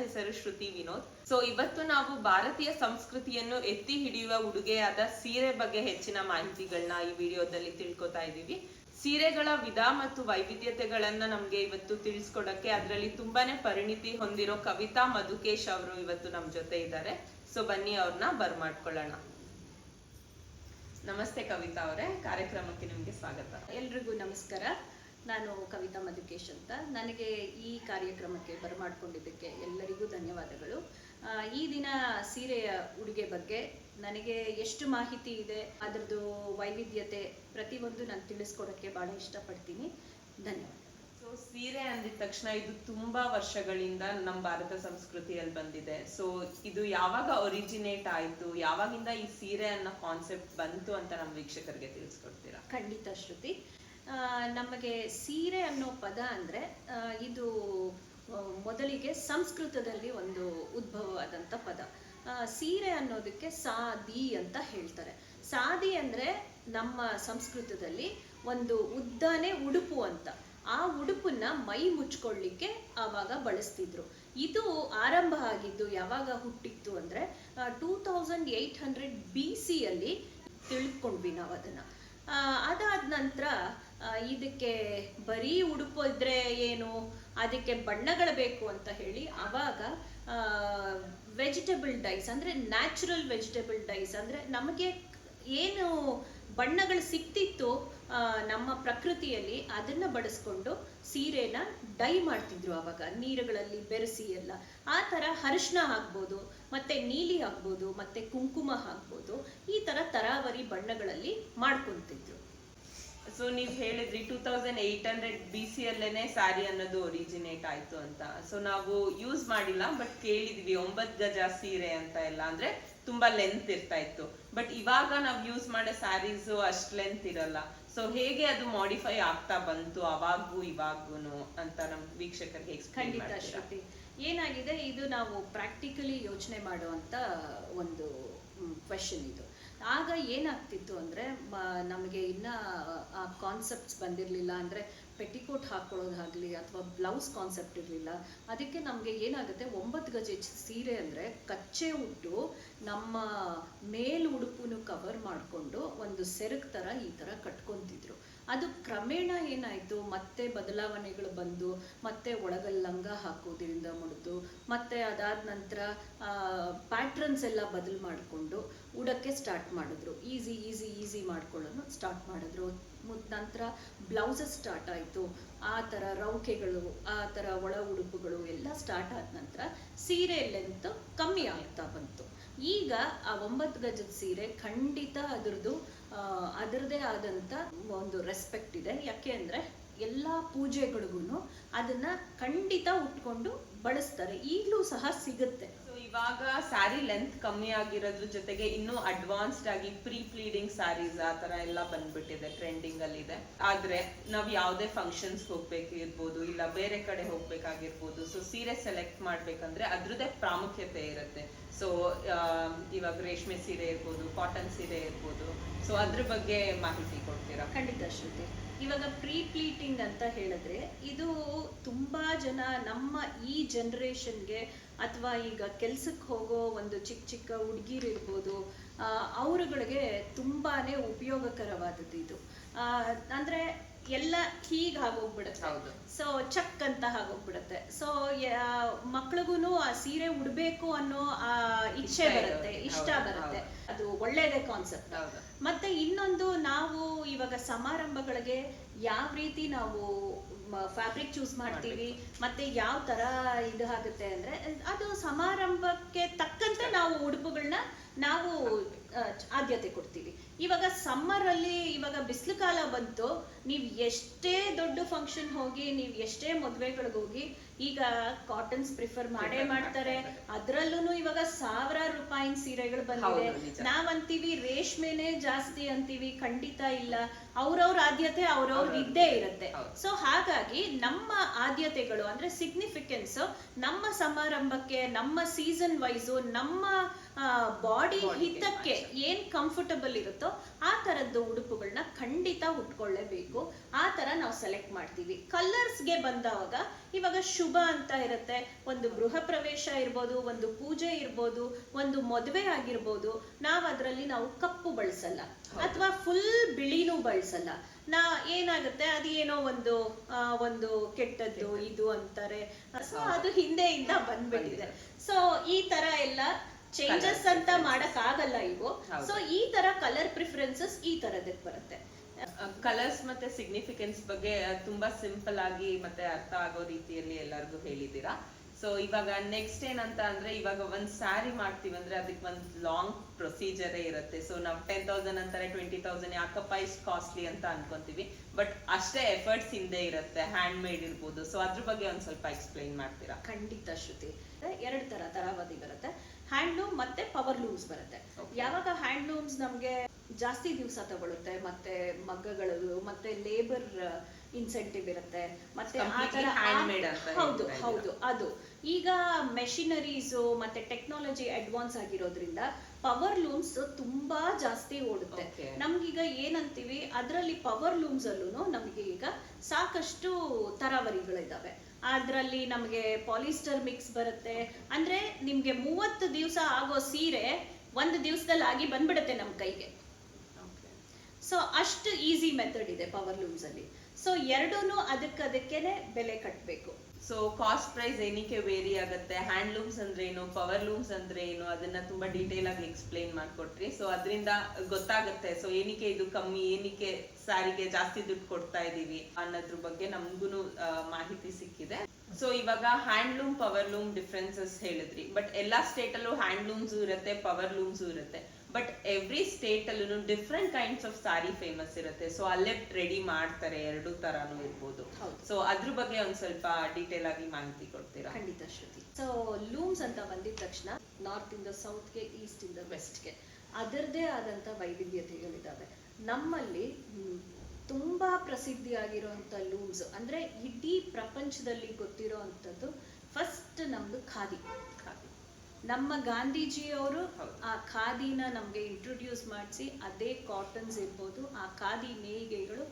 ಹೆಸರು ಶ್ರುತಿ ವಿನೋದ್. ಸೊ ಇವತ್ತು ನಾವು ಭಾರತೀಯ ಸಂಸ್ಕೃತಿಯನ್ನು ಎತ್ತಿ ಹಿಡಿಯುವ ಉಡುಗೆಯಾದ ಸೀರೆ ಬಗ್ಗೆ ಹೆಚ್ಚಿನ ಮಾಹಿತಿಗಳನ್ನ ಈ ವಿಡಿಯೋದಲ್ಲಿ ತಿಳ್ಕೊತಾ ಇದೀವಿ. ಸೀರೆಗಳ ವಿಧ ಮತ್ತು ವೈವಿಧ್ಯತೆಗಳನ್ನ ನಮ್ಗೆ ಇವತ್ತು ತಿಳಿಸ್ಕೊಡಕ್ಕೆ ಅದರಲ್ಲಿ ತುಂಬಾನೇ ಪರಿಣಿತಿ ಹೊಂದಿರೋ ಕವಿತಾ ಮಧುಕೇಶ್ ಅವರು ಇವತ್ತು ನಮ್ ಜೊತೆ ಇದ್ದಾರೆ. ಸೊ ಬನ್ನಿ ಅವ್ರನ್ನ ಬರ್ಮಾಡ್ಕೊಳ್ಳೋಣ. ನಮಸ್ತೆ ಕವಿತಾ ಅವರೇ, ಕಾರ್ಯಕ್ರಮಕ್ಕೆ ನಿಮ್ಗೆ ಸ್ವಾಗತ. ಎಲ್ರಿಗೂ ನಮಸ್ಕಾರ. ನಾನು ಕವಿತಾ ಮಧುಕೇಶ್ ಅಂತ. ನನಗೆ ಈ ಕಾರ್ಯಕ್ರಮಕ್ಕೆ ಬರಮಾಡ್ಕೊಂಡಿದ್ದಕ್ಕೆ ಎಲ್ಲರಿಗೂ ಧನ್ಯವಾದಗಳು. ಈ ದಿನ ಸೀರೆಯ ಉಡುಗೆ ಬಗ್ಗೆ ನನಗೆ ಎಷ್ಟು ಮಾಹಿತಿ ಇದೆ, ಅದರದ್ದು ವೈವಿಧ್ಯತೆ ಪ್ರತಿಯೊಂದು ನಾನು ತಿಳಿಸ್ಕೊಡೋಕ್ಕೆ ಭಾಳ ಇಷ್ಟಪಡ್ತೀನಿ. ಧನ್ಯವಾದ. ಸೊ ಸೀರೆ ಅಂದಿದ ತಕ್ಷಣ ಇದು ತುಂಬಾ ವರ್ಷಗಳಿಂದ ನಮ್ಮ ಭಾರತ ಸಂಸ್ಕೃತಿಯಲ್ಲಿ ಬಂದಿದೆ. ಸೊ ಇದು ಯಾವಾಗ ಒರಿಜಿನೇಟ್ ಆಯ್ತು, ಯಾವಾಗಿಂದ ಈ ಸೀರೆ ಅನ್ನೋ ಕಾನ್ಸೆಪ್ಟ್ ಬಂತು ಅಂತ ನಮ್ಮ ವೀಕ್ಷಕರಿಗೆ ತಿಳಿಸ್ಕೊಡ್ತೀರಾ? ಖಂಡಿತ ಶ್ರುತಿ. ನಮಗೆ ಸೀರೆ ಅನ್ನೋ ಪದ ಅಂದರೆ ಇದು ಮೊದಲಿಗೆ ಸಂಸ್ಕೃತದಲ್ಲಿ ಒಂದು ಉದ್ಭವವಾದಂಥ ಪದ. ಸೀರೆ ಅನ್ನೋದಕ್ಕೆ ಸಾದಿ ಅಂತ ಹೇಳ್ತಾರೆ. ಸಾದಿ ಅಂದರೆ ನಮ್ಮ ಸಂಸ್ಕೃತದಲ್ಲಿ ಒಂದು ಉದ್ದನೆ ಉಡುಪು ಅಂತ. ಆ ಉಡುಪನ್ನ ಮೈ ಮುಚ್ಕೊಳ್ಳಿಕ್ಕೆ ಆವಾಗ ಬಳಸ್ತಿದ್ರು. ಇದು ಆರಂಭ ಆಗಿದ್ದು ಯಾವಾಗ ಹುಟ್ಟಿತ್ತು ಅಂದರೆ 2800 BC ಯಲ್ಲಿ ತಿಳ್ಕೊಂಡ್ವಿ ನಾವು ಅದನ್ನು. ಅದಾದ ನಂತರ ಇದಕ್ಕೆ ಬರೀ ಉಡುಪು ಇದ್ರೆ ಏನು, ಅದಕ್ಕೆ ಬಣ್ಣಗಳು ಬೇಕು ಅಂತ ಹೇಳಿ ಆವಾಗ ವೆಜಿಟೇಬಲ್ ಡೈಸ್ ಅಂದರೆ ನ್ಯಾಚುರಲ್ ವೆಜಿಟೇಬಲ್ ಡೈಸ್ ಅಂದರೆ ನಮಗೆ ಏನು ಬಣ್ಣಗಳು ಸಿಕ್ತಿತ್ತು ನಮ್ಮ ಪ್ರಕೃತಿಯಲ್ಲಿ, ಅದನ್ನ ಬಳಸ್ಕೊಂಡು ಸೀರೆನ ಡೈ ಮಾಡ್ತಿದ್ರು. ಆವಾಗ ನೀರುಗಳಲ್ಲಿ ಬೆರೆಸಿ ಎಲ್ಲ ಆ ಥರ ಅರಿಶಿನ ಹಾಕ್ಬೋದು, ಮತ್ತೆ ನೀಲಿ ಹಾಕ್ಬೋದು, ಮತ್ತೆ ಕುಂಕುಮ ಹಾಕ್ಬೋದು. ಈ ಥರ ತರಾವರಿ ಬಣ್ಣಗಳಲ್ಲಿ ಮಾಡ್ಕೊಂತಿದ್ರು. ಸೊ ನೀವ್ ಹೇಳಿದ್ರಿ 2800 BC ಅಲ್ಲೇನೆ ಸ್ಯಾರಿ ಅನ್ನೋದು ಒರಿಜಿನೇಟ್ ಆಯ್ತು ಅಂತ. ಸೊ ನಾವು ಯೂಸ್ ಮಾಡಿಲ್ಲ, ಬಟ್ ಕೇಳಿದ್ವಿ 9 ಗಜ ಸೀರೆ ಅಂತ ಎಲ್ಲ, ಅಂದ್ರೆ ತುಂಬಾ ಲೆಂತ್ ಇರ್ತಾ ಇತ್ತು. ಬಟ್ ಇವಾಗ ನಾವ್ ಯೂಸ್ ಮಾಡೋ ಸ್ಯಾರೀಸ್ ಅಷ್ಟ್ ಲೆಂತ್ ಇರಲ್ಲ. ಸೊ ಹೇಗೆ ಅದು ಮಾಡಿಫೈ ಆಗ್ತಾ ಬಂತು ಅವಾಗೂ ಇವಾಗೂನು ಅಂತ ನಮ್ ವೀಕ್ಷಕರಿಗೆ ಎಕ್ಸ್ಪ್ಲೇನ್ ಖಂಡಿತ ಶ್ರುತಿ. ಏನಾಗಿದೆ, ಇದು ನಾವು ಪ್ರಾಕ್ಟಿಕಲಿ ಯೋಚನೆ ಮಾಡುವಂತ ಒಂದು ಕ್ವೆಶನ್ ಇದು. ಆಗ ಏನಾಗ್ತಿತ್ತು ಅಂದರೆ ನಮಗೆ ಇನ್ನ ಆ ಕಾನ್ಸೆಪ್ಟ್ಸ್ ಬಂದಿರಲಿಲ್ಲ. ಅಂದರೆ ಪೆಟಿಕೋಟ್ ಹಾಕ್ಕೊಳ್ಳೋದಾಗಲಿ ಅಥವಾ ಬ್ಲೌಸ್ ಕಾನ್ಸೆಪ್ಟ್ ಇರಲಿಲ್ಲ. ಅದಕ್ಕೆ ನಮಗೆ ಏನಾಗುತ್ತೆ, 9 ಗಜ ಸೀರೆ ಅಂದರೆ ಕಚ್ಚೆ ಉಟ್ಟು ನಮ್ಮ ಮೇಲು ಉಡುಪುನು ಕವರ್ ಮಾಡಿಕೊಂಡು ಒಂದು ಸೆರಗ್ ಥರ ಈ ಥರ ಕಟ್ಕೊತಿದ್ರು. ಅದು ಕ್ರಮೇಣ ಏನಾಯಿತು, ಮತ್ತೆ ಬದಲಾವಣೆಗಳು ಬಂದು ಮತ್ತೆ ಒಳಗಲ್ಲಿ ಲಂಗ ಹಾಕೋದ್ರಿಂದ ಮುಡಿದು ಮತ್ತೆ ಅದಾದ ನಂತರ ಪ್ಯಾಟ್ರನ್ಸ್ ಎಲ್ಲ ಬದಲು ಮಾಡಿಕೊಂಡು ಉಡಕ್ಕೆ ಸ್ಟಾರ್ಟ್ ಮಾಡಿದ್ರು. ಈಸಿ ಮಾಡ್ಕೊಳ್ಳೋನು ಸ್ಟಾರ್ಟ್ ಮಾಡಿದ್ರು. ನಂತರ ಬ್ಲೌಸಸ್ ಸ್ಟಾರ್ಟ್ ಆಯಿತು. ಆ ಥರ ರೌಕೆಗಳು, ಆ ಥರ ಒಳ ಉಡುಪುಗಳು ಎಲ್ಲ ಸ್ಟಾರ್ಟ್ ಆದ ನಂತರ ಸೀರೆ ಲೆಂತ್ ಕಮ್ಮಿ ಆಗ್ತಾ ಬಂತು. ಈಗ ಆ 9 ಗಜದ ಸೀರೆ ಖಂಡಿತ ಅದರದೇ ಆದಂಥ ಒಂದು ರೆಸ್ಪೆಕ್ಟ್ ಇದೆ. ಯಾಕೆ ಅಂದರೆ ಎಲ್ಲ ಪೂಜೆಗಳಿಗೂ ಅದನ್ನ ಖಂಡಿತ ಉಟ್ಕೊಂಡು ಬಳಸ್ತಾರೆ. ಈಗಲೂ ಸಹ ಸಿಗುತ್ತೆ. ಇವಾಗ ಸ್ಯಾರಿ ಲೆಂತ್ ಕಮ್ಮಿ ಆಗಿರೋದ್ರ ಜೊತೆಗೆ ಇನ್ನೂ ಅಡ್ವಾನ್ಸ್ಡ್ ಆಗಿ ಪ್ರೀ ಪ್ಲೀಡಿಂಗ್ ಸ್ಯಾರೀಸ್ ಆ ತರ ಎಲ್ಲ ಬಂದ್ಬಿಟ್ಟಿದೆ, ಟ್ರೆಂಡಿಂಗ್ ಅಲ್ಲಿ ಇದೆ. ಆದ್ರೆ ನಾವ್ ಯಾವ್ದೇ ಫಂಕ್ಷನ್ಸ್ ಹೋಗ್ಬೇಕಿರ್ಬೋದು, ಇಲ್ಲ ಬೇರೆ ಕಡೆ ಹೋಗ್ಬೇಕಾಗಿರ್ಬೋದು, ಸೊ ಸೀರೆ ಸೆಲೆಕ್ಟ್ ಮಾಡ್ಬೇಕಂದ್ರೆ ಅದ್ರದ್ದೇ ಪ್ರಾಮುಖ್ಯತೆ ಇರುತ್ತೆ. ಸೊ ಇವಾಗ ರೇಷ್ಮೆ ಸೀರೆ ಇರ್ಬೋದು, ಕಾಟನ್ ಸೀರೆ ಇರ್ಬೋದು, ಸೊ ಅದ್ರ ಬಗ್ಗೆ ಮಾಹಿತಿ ಕೊಡ್ತೀರಾ? ಖಂಡಿತ ಶ್ರುತಿ. ಇವಾಗ ಪ್ರೀ ಪ್ಲೀಟಿಂಗ್ ಅಂತ ಹೇಳಿದ್ರೆ ಇದು ತುಂಬಾ ಜನ ನಮ್ಮ ಈ ಜನರೇಷನ್ಗೆ ಅಥವಾ ಈಗ ಕೆಲ್ಸಕ್ಕೆ ಹೋಗೋ ಒಂದು ಚಿಕ್ಕ ಹುಡುಗಿರು ಇರ್ಬೋದು, ಅವರುಗಳಿಗೆ ತುಂಬಾನೇ ಉಪಯೋಗಕರವಾದದ್ದು ಇದು. ಅಂದ್ರೆ ಎಲ್ಲ ಹೀಗೆ ಆಗೋಗ್ಬಿಡುತ್ತೆ. ಸೊ ಚಕ್ ಅಂತ ಆಗೋಗ್ಬಿಡುತ್ತೆ. ಸೊ ಮಕ್ಳಿಗೂ ಆ ಸೀರೆ ಉಡ್ಬೇಕು ಅನ್ನೋ ಆ ಇಚ್ಛೆ ಬರುತ್ತೆ, ಇಷ್ಟ ಬರುತ್ತೆ. ಅದು ಒಳ್ಳೇದೇ ಕಾನ್ಸೆಪ್ಟ್. ಮತ್ತೆ ಇನ್ನೊಂದು, ನಾವು ಇವಾಗ ಸಮಾರಂಭಗಳಿಗೆ ಯಾವ ರೀತಿ ನಾವು ಫ್ಯಾಬ್ರಿಕ್ ಚೂಸ್ ಮಾಡ್ತೀವಿ, ಮತ್ತೆ ಯಾವ ತರ ಇದು ಆಗುತ್ತೆ ಅಂದ್ರೆ ಅದು ಸಮಾರಂಭಕ್ಕೆ ತಕ್ಕಂತೆ ನಾವು ಉಡುಪುಗಳನ್ನ ನಾವು ಆದ್ಯತೆ ಕೊಡ್ತೀವಿ. ಇವಾಗ ಸಮ್ಮರ್ ಅಲ್ಲಿ ಇವಾಗ ಬಿಸಿಲು ಕಾಲ ಬಂತು, ನೀವು ಎಷ್ಟೇ ದೊಡ್ಡ ಫಂಕ್ಷನ್ ಹೋಗಿ, ನೀವು ಎಷ್ಟೇ ಮದುವೆಗಳಿಗೆ ಹೋಗಿ, ಈಗ ಕಾಟನ್ಸ್ ಪ್ರಿಫರ್ ಮಾಡೇ ಮಾಡ್ತಾರೆ. ಅದ್ರಲ್ಲೂ ಇವಾಗ ಸಾವಿರಾರು ರೂಪಾಯಿ ಸೀರೆಗಳು ಬಂದಿದೆ. ನಾವಂತೀವಿ ರೇಷ್ಮೆನೆ ಜಾಸ್ತಿ ಅಂತೀವಿ, ಖಂಡಿತ ಇಲ್ಲ. ಅವ್ರವ್ರ ಆದ್ಯತೆ ಅವ್ರವ್ರದ್ದು ಇದ್ದೇ ಇರುತ್ತೆ. ಸೊ ಹಾಗಾಗಿ ನಮ್ಮ ಆದ್ಯತೆಗಳು ಅಂದ್ರೆ ಸಿಗ್ನಿಫಿಕೆನ್ಸ್ ನಮ್ಮ ಸಮಾರಂಭಕ್ಕೆ, ನಮ್ಮ ಸೀಸನ್ ವೈಸು, ನಮ್ಮ ಬಾಡಿ ಹಿತಕ್ಕೆ ಏನ್ ಕಂಫರ್ಟಬಲ್ ಇರುತ್ತೋ ಆ ತರದ್ದು ಉಡುಪುಗಳನ್ನ ಖಂಡಿತ ಉಟ್ಕೊಳ್ಳೇಬೇಕು. ಆ ತರ ನಾವು ಸೆಲೆಕ್ಟ್ ಮಾಡ್ತೀವಿ. ಕಲರ್ಸ್ಗೆ ಬಂದವಾಗ ಇವಾಗ ಶುಭ ಅಂತ ಇರುತ್ತೆ, ಒಂದು ಗೃಹ ಪ್ರವೇಶ ಇರ್ಬೋದು, ಒಂದು ಪೂಜೆ ಇರ್ಬೋದು, ಒಂದು ಮದುವೆ ಆಗಿರ್ಬೋದು, ನಾವು ಕಪ್ಪು ಬಳಸಲ್ಲ ಅಥವಾ ಫುಲ್ ಬಿಳಿನೂ ಬಳಸಲ್ಲ. ಏನಾಗುತ್ತೆ, ಅದು ಏನೋ ಒಂದು ಕೆಟ್ಟದ್ದು ಇದು ಅಂತಾರೆ. ಸೊ ಅದು ಹಿಂದೆಯಿಂದ ಬಂದ್ಬಿಟ್ಟಿದೆ. ಸೊ ಈ ತರ ಎಲ್ಲ ಚೇಂಜಸ್ ಅಂತ ಮಾಡಕ್ ಆಗಲ್ಲ ಇವು. ಸೊ ಈ ತರ ಕಲರ್ ಪ್ರಿಫರೆನ್ಸಸ್ ಈ ತರದಕ್ಕೆ ಬರುತ್ತೆ. ಕಲರ್ಸ್ ಮತ್ತೆ ಸಿಗ್ನಿಫಿಕೆನ್ಸ್ ಬಗ್ಗೆ ತುಂಬಾ ಸಿಂಪಲ್ ಆಗಿ ಮತ್ತೆ ಅರ್ಥ ಆಗೋ ರೀತಿಯಲ್ಲಿ ಎಲ್ಲರಿಗೂ ಹೇಳಿದೀರಾ. ಸೊ ಇವಾಗ ನೆಕ್ಸ್ಟ್ ಏನಂತ ಅಂದ್ರೆ, ಇವಾಗ ಒಂದ್ ಸ್ಯಾರಿ ಮಾಡ್ತೀವಿ ಅಂದ್ರೆ ಅದಕ್ಕೆ ಒಂದ್ ಲಾಂಗ್ ಪ್ರೊಸೀಜರೇ ಇರುತ್ತೆ. ಸೊ ನಾವು 10,000 ಅಂತಾರೆ, 20,000 ಯಾಕಪ್ಪ ಇಷ್ಟು ಕಾಸ್ಟ್ಲಿ ಅಂತ ಅನ್ಕೊಂತೀವಿ. ಬಟ್ ಅಷ್ಟೇ ಎಫರ್ಟ್ಸ್ ಹಿಂದೆ ಇರುತ್ತೆ, ಹ್ಯಾಂಡ್ ಮೇಡ್ ಇರ್ಬೋದು. ಸೊ ಅದ್ರ ಬಗ್ಗೆ ಒಂದ್ ಸ್ವಲ್ಪ ಎಕ್ಸ್ಪ್ಲೈನ್ ಮಾಡ್ತೀರಾ? ಖಂಡಿತ ಶ್ರುತಿ. ಎರಡು ತರಾವಧಿ ಬರುತ್ತೆ, ಹ್ಯಾಂಡ್ಲೂಮ್ ಮತ್ತೆ ಪವರ್ ಲೂಮ್ಸ್ ಬರುತ್ತೆ. ಯಾವಾಗ ಹ್ಯಾಂಡ್ಲೂಮ್ಸ್ ನಮ್ಗೆ ಜಾಸ್ತಿ ದಿವಸ ತಗೊಳುತ್ತೆ, ಮತ್ತೆ ಮಗ್ಗಗಳು ಮತ್ತೆ ಲೇಬರ್ ಇನ್ಸೆಂಟಿವ್ ಇರುತ್ತೆ, ಮತ್ತೆ ಆ ತರ ಹೌದು ಅದು ಈಗ ಮೆಷಿನರೀಸ್ ಮತ್ತೆ ಟೆಕ್ನಾಲಜಿ ಅಡ್ವಾನ್ಸ್ ಆಗಿರೋದ್ರಿಂದ ಪವರ್ ಲೂಮ್ಸ್ ತುಂಬಾ ಜಾಸ್ತಿ ಓಡುತ್ತೆ. ನಮ್ಗೀಗ ಏನಂತೀವಿ, ಅದರಲ್ಲಿ ಪವರ್ ಲೂಮ್ಸ್ ಅಲ್ಲೂ ನಮ್ಗೆ ಈಗ ಸಾಕಷ್ಟು ತರಾವರಿಗಳಿದಾವೆ. ಅದ್ರಲ್ಲಿ ನಮ್ಗೆ ಪಾಲಿಸ್ಟರ್ ಮಿಕ್ಸ್ ಬರುತ್ತೆ. ಅಂದ್ರೆ ನಿಮ್ಗೆ 30 ದಿವಸ ಆಗೋ ಸೀರೆ 1 ದಿವಸದಲ್ಲಿ ಆಗಿ ಬಂದ್ಬಿಡುತ್ತೆ ನಮ್ ಕೈಗೆ. ಸೊ ಅಷ್ಟು ಈಸಿ ಮೆಥಡ್ ಇದೆ ಪವರ್ ಲೂಮ್ಸ್ ಅಲ್ಲಿ. ಸೊ ಎರಡೂನು ಅದಕ್ಕೇನೆ ಬೆಲೆ ಕಟ್ಟಬೇಕು. ಸೊ ಕಾಸ್ಟ್ ಪ್ರೈಸ್ ಏನಕ್ಕೆ ವೇರಿ ಆಗುತ್ತೆ, ಹ್ಯಾಂಡ್ ಲೂಮ್ಸ್ ಅಂದ್ರೆ ಏನು, ಪವರ್ ಲೂಮ್ಸ್ ಅಂದ್ರೆ ಏನು, ಅದನ್ನ ತುಂಬಾ ಡೀಟೇಲ್ ಆಗಿ ಎಕ್ಸ್ಪ್ಲೈನ್ ಮಾಡ್ಕೊಟ್ರಿ. ಸೊ ಅದರಿಂದ ಗೊತ್ತಾಗುತ್ತೆ ಸೊ ಏನಕ್ಕೆ ಇದು ಕಮ್ಮಿ, ಏನಕ್ಕೆ ಸ್ಯಾರಿಗೆ ಜಾಸ್ತಿ ದುಡ್ಡು ಕೊಡ್ತಾ ಇದೀವಿ ಅನ್ನೋದ್ರ ಬಗ್ಗೆ ನಮ್ಗೂನು ಮಾಹಿತಿ ಸಿಕ್ಕಿದೆ. ಸೊ ಇವಾಗ ಹ್ಯಾಂಡ್ಲೂಮ್ ಪವರ್ ಲೂಮ್ ಡಿಫ್ರೆನ್ಸಸ್ ಹೇಳಿದ್ರಿ. ಬಟ್ ಎಲ್ಲಾ ಸ್ಟೇಟ್ ಅಲ್ಲೂ ಹ್ಯಾಂಡ್ಲೂಮ್ಸ್ ಇರುತ್ತೆ, ಪವರ್ ಲೂಮ್ಸ್ ಇರುತ್ತೆ. ಬಟ್ ಎವ್ರಿ ಸ್ಟೇಟ್ ಅಲ್ಲೂ different kinds of sorry famous ಇರುತ್ತೆ. ಸೊ ಅಲ್ಲೇ ರೆಡಿ ಮಾಡ್ತಾರೆ, ಎರಡು ತರಾನು ಇರ್ಬೋದು. ಸೊ ಅದ್ರ ಬಗ್ಗೆ ಒಂದ್ ಸ್ವಲ್ಪ ಡೀಟೇಲ್ ಆಗಿ ಮಾಹಿತಿ ಕೊಡ್ತೀರಾ? ಖಂಡಿತ ಶ್ರುತಿ. ಸೊ ಲೂಮ್ಸ್ ಅಂತ ಬಂದಿದ ತಕ್ಷಣ ನಾರ್ತ್ ಇಂದ ಸೌತ್ಗೆ, ಈಸ್ಟ್ ಇಂದ ವೆಸ್ಟ್ಗೆ ಅದರದೇ ಆದಂತ ವೈವಿಧ್ಯತೆಗಳಿದಾವೆ. ನಮ್ಮಲ್ಲಿ ತುಂಬಾ ಪ್ರಸಿದ್ಧಿಯಾಗಿರುವಂತ ಲೂಮ್ಸ್ ಅಂದ್ರೆ ಇಡೀ ಪ್ರಪಂಚದಲ್ಲಿ ಗೊತ್ತಿರೋ ಅಂತದ್ದು ಫಸ್ಟ್ ನಮ್ದು ಖಾದಿ. ನಮ್ಮ ಗಾಂಧೀಜಿಯವರು ಆ ಖಾದಿನ ನಮ್ಗೆ ಇಂಟ್ರೊಡ್ಯೂಸ್ ಮಾಡಿಸಿ, ಅದೇ ಕಾಟನ್ಸ್ ಇರ್ಬೋದು, ಆ ಖಾದಿ ನೇಯ್ಗೆಗಳು,